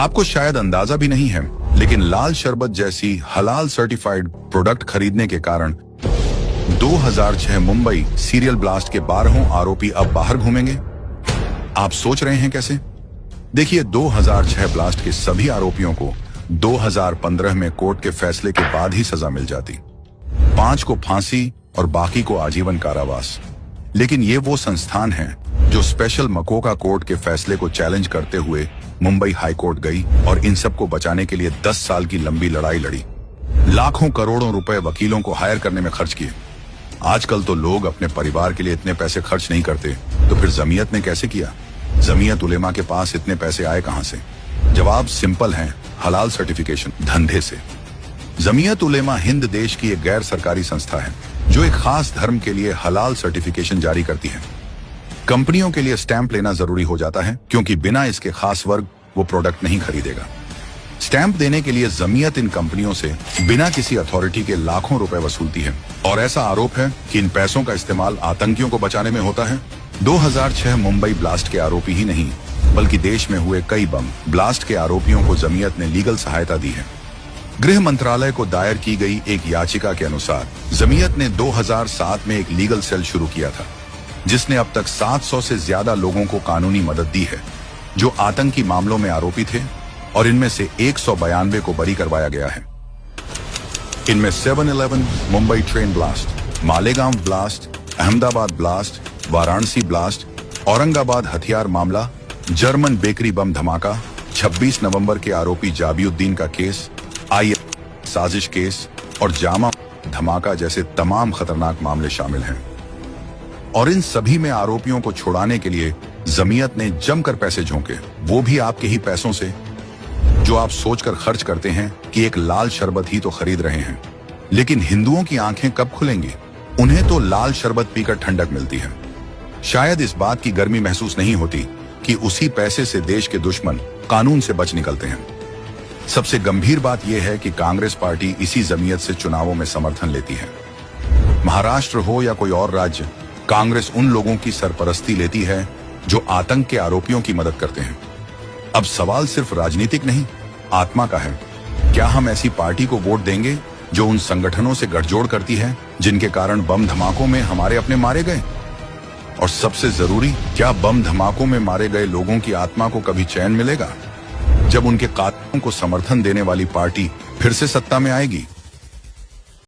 आपको शायद अंदाजा भी नहीं है, लेकिन लाल शरबत जैसी हलाल सर्टिफाइड प्रोडक्ट खरीदने के कारण 2006 मुंबई सीरियल ब्लास्ट के 12 आरोपी अब बाहर घूमेंगे। आप सोच रहे हैं कैसे? देखिए, 2006 ब्लास्ट के सभी आरोपियों को 2015 में कोर्ट के फैसले के बाद ही सजा मिल जाती। 5 को फांसी और बाकी को आजीवन कारावास। लेकिन ये वो संस्थान है जो स्पेशल मकोका कोर्ट के फैसले को चैलेंज करते हुए मुंबई हाई कोर्ट गई और इन सब को बचाने के लिए 10 साल की लंबी लड़ाई लड़ी। लाखों करोड़ों रुपए वकीलों को हायर करने में खर्च किए। आजकल तो लोग अपने परिवार के लिए इतने पैसे खर्च नहीं करते, तो फिर जमीयत ने कैसे किया? जमीयत उलेमा के पास इतने पैसे आए कहां से? जवाब सिंपल है, हलाल सर्टिफिकेशन, धंधे से। जमीयत उलेमा हिंद देश की एक गैर सरकारी संस्था है जो एक खास धर्म के लिए हलाल सर्टिफिकेशन जारी करती है। कंपनियों के लिए स्टैंप लेना जरूरी हो जाता है, क्योंकि बिना इसके खास वर्ग वो प्रोडक्ट नहीं खरीदेगा। स्टैंप देने के लिए जमीयत इन कंपनियों से बिना किसी अथॉरिटी के लाखों रुपए वसूलती है, और ऐसा आरोप है कि इन पैसों का इस्तेमाल आतंकियों को बचाने में होता है। 2006 मुंबई ब्लास्ट के आरोपी ही नहीं, बल्कि देश में हुए कई बम ब्लास्ट के आरोपियों को जमीयत ने लीगल सहायता दी है। गृह मंत्रालय को दायर की गई एक याचिका के अनुसार जमीयत ने 2007 में एक लीगल सेल शुरू किया था, जिसने अब तक 700 से ज्यादा लोगों को कानूनी मदद दी है जो आतंकी मामलों में आरोपी थे, और इनमें से 192 को बरी करवाया गया है। इनमें 7/11 Mumbai train blast, Malegaon blast, Ahmedabad blast, Varanasi blast, Aurangabad हथियार मामला, जर्मन बेकरी बम धमाका, 26 नवंबर के आरोपी जाबिउद्दीन का केस, साजिश केस और जामा धमाका जैसे तमाम खतरनाक मामले शामिल हैं। और इन सभी में आरोपियों को छुड़ाने के लिए जमीयत ने जमकर पैसे झोंके, वो भी आपके ही पैसों से, जो आप सोचकर खर्च करते हैं कि एक लाल शरबत ही तो खरीद रहे हैं। लेकिन हिंदुओं की आंखें कब खुलेंगी? उन्हें तो लाल शरबत पीकर ठंडक मिलती है। शायद इस बात की गर्मी महसूस नहीं होती कि उसी पैसे से देश के दुश्मन कानून से बच निकलते हैं। सबसे गंभीर बात यह है कि कांग्रेस पार्टी इसी जमीयत से चुनावों में समर्थन लेती है। महाराष्ट्र हो या कोई और राज्य, कांग्रेस उन लोगों की सरपरस्ती लेती है जो आतंक के आरोपियों की मदद करते हैं। अब सवाल सिर्फ राजनीतिक नहीं, आत्मा का है। क्या हम ऐसी पार्टी को वोट देंगे जो उन संगठनों से गठजोड़ करती है जिनके कारण बम धमाकों में हमारे अपने मारे गए? और सबसे जरूरी, क्या बम धमाकों में मारे गए लोगों की आत्मा को कभी चैन मिलेगा जब उनके कातिलों को समर्थन देने वाली पार्टी फिर से सत्ता में आएगी?